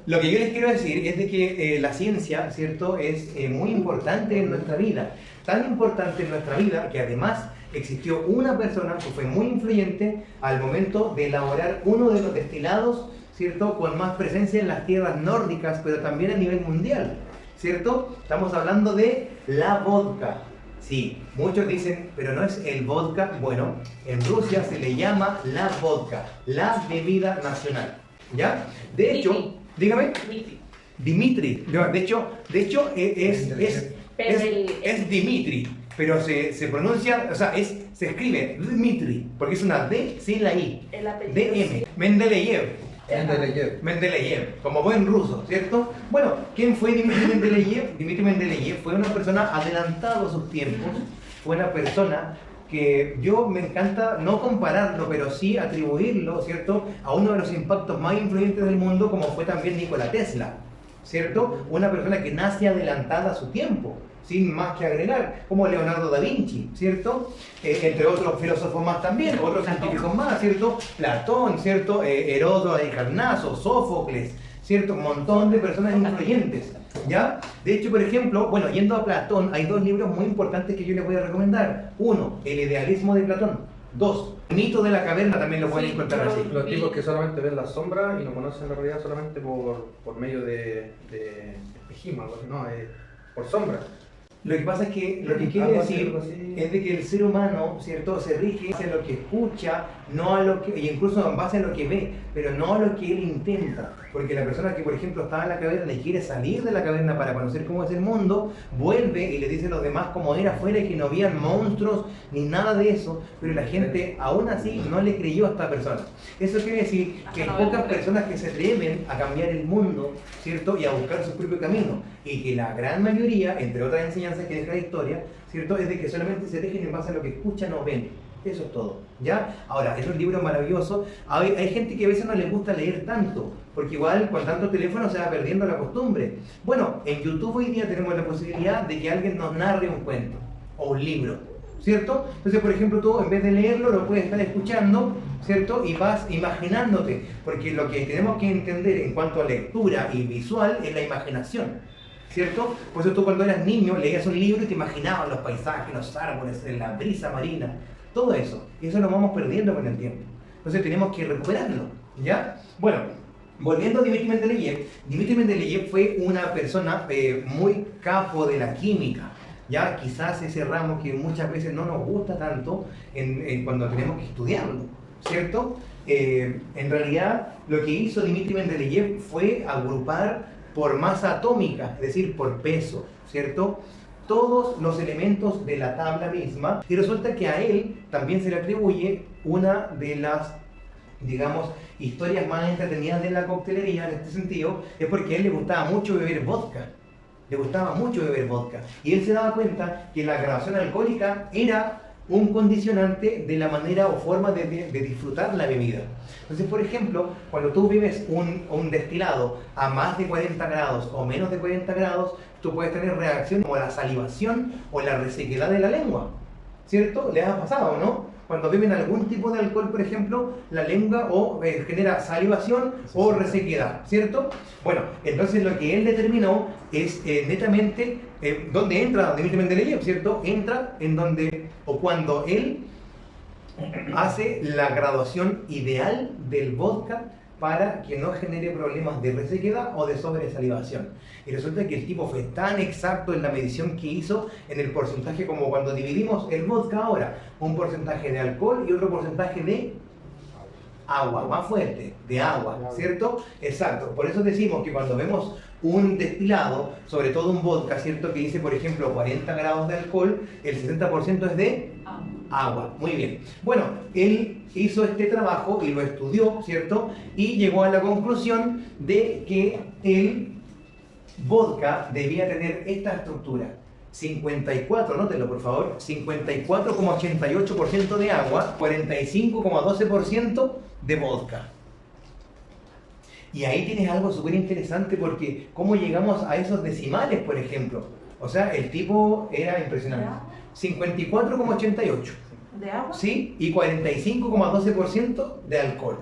Lo que yo les quiero decir es de que la ciencia, ¿cierto?, es muy importante en nuestra vida. Tan importante en nuestra vida que además existió una persona que fue muy influyente al momento de elaborar uno de los destilados, ¿cierto?, con más presencia en las tierras nórdicas, pero también a nivel mundial, ¿cierto? Estamos hablando de la vodka. Sí, muchos dicen, pero no es el vodka. Bueno, en Rusia se le llama la vodka, la bebida nacional. ¿Ya? De hecho, dígame. Dimitri. De hecho es Dimitri, pero se pronuncia, o sea, se escribe Dmitri, porque es una D sin la I. El apellido. DM. Mendeleev, como buen ruso, ¿cierto? Bueno, ¿quién fue Dmitri Mendeleev? Dmitri Mendeleev fue una persona adelantada a sus tiempos, fue una persona que yo me encanta no compararlo, pero sí atribuirlo, ¿cierto?, a uno de los impactos más influyentes del mundo, como fue también Nikola Tesla, ¿cierto? Una persona que nace adelantada a su tiempo, sin más que agregar, como Leonardo da Vinci, ¿cierto? Entre otros filósofos más también, otros científicos más, ¿cierto? Platón, ¿cierto? Heródoto de Carnaso, Sófocles, ¿cierto? Un montón de personas influyentes, ¿ya? De hecho, por ejemplo, bueno, yendo a Platón, hay dos libros muy importantes que yo les voy a recomendar. Uno, El idealismo de Platón. Dos, El mito de la caverna, también lo pueden encontrar así. Los tipos que solamente ven la sombra y no conocen la realidad solamente por medio de espejismo, no, por sombra. Lo que pasa es que lo que quiere decir es de que el ser humano, ¿cierto?, se rige hacia lo que escucha, no a lo que, y incluso en base a lo que ve, pero no a lo que él intenta. Porque la persona que, por ejemplo, estaba en la caverna y quiere salir de la caverna para conocer cómo es el mundo, vuelve y le dice a los demás cómo era afuera y que no habían monstruos ni nada de eso, pero la gente aún así no le creyó a esta persona. Eso quiere decir que hay pocas personas que se atreven a cambiar el mundo, ¿cierto?, y a buscar su propio camino, y que la gran mayoría, entre otras enseñanzas que deja la historia, ¿cierto?, es de que solamente se dejen en base a lo que escuchan o ven. Eso es todo, ¿ya? Ahora, es un libro maravilloso. Hay gente que a veces no le gusta leer tanto, porque igual con tanto teléfono se va perdiendo la costumbre. Bueno, en YouTube hoy día tenemos la posibilidad de que alguien nos narre un cuento o un libro, ¿cierto? Entonces, por ejemplo, tú en vez de leerlo lo puedes estar escuchando, ¿cierto? Y vas imaginándote, porque lo que tenemos que entender en cuanto a lectura y visual es la imaginación, ¿cierto? Por eso tú cuando eras niño leías un libro y te imaginabas los paisajes, los árboles, la brisa marina, todo eso. Y eso lo vamos perdiendo con el tiempo. Entonces tenemos que recuperarlo, ¿ya? Bueno, volviendo a Dmitri Mendeleev, Dmitri Mendeleev fue una persona muy capo de la química, ¿ya? Quizás ese ramo que muchas veces no nos gusta tanto cuando tenemos que estudiarlo, ¿cierto? En realidad, lo que hizo Dmitri Mendeleev fue agrupar por masa atómica, es decir, por peso, ¿cierto?, todos los elementos de la tabla misma, y resulta que a él también se le atribuye una de las, digamos, historias más entretenidas de la coctelería en este sentido, es porque a él le gustaba mucho beber vodka. Le gustaba mucho beber vodka. Y él se daba cuenta que la graduación alcohólica era un condicionante de la manera o forma de disfrutar la bebida. Entonces, por ejemplo, cuando tú bebes un destilado a más de 40 grados o menos de 40 grados, tú puedes tener reacciones como la salivación o la resequedad de la lengua, ¿cierto? ¿Les ha pasado, no? Cuando beben algún tipo de alcohol, por ejemplo, la lengua genera salivación o resequedad, ¿cierto? Bueno, entonces lo que él determinó es netamente dónde entra Dmitri Mendeleev, ¿cierto? Entra en donde o cuando él hace la graduación ideal del vodka para que no genere problemas de resequedad o de sobresalivación. Y resulta que el tipo fue tan exacto en la medición que hizo en el porcentaje, como cuando dividimos el vodka ahora, un porcentaje de alcohol y otro porcentaje de agua, más fuerte, de agua, ¿cierto? Exacto. Por eso decimos que cuando vemos un destilado, sobre todo un vodka, ¿cierto?, que dice, por ejemplo, 40 grados de alcohol, el 60% es de agua. Muy bien. Bueno, él hizo este trabajo y lo estudió, ¿cierto? Y llegó a la conclusión de que el vodka debía tener esta estructura. 54, nótelo por favor, 54,88% de agua, 45,12% de vodka. Y ahí tienes algo súper interesante, porque cómo llegamos a esos decimales, por ejemplo. O sea, el tipo era impresionante. 54,88. ¿De agua? Sí, y 45,12% de alcohol.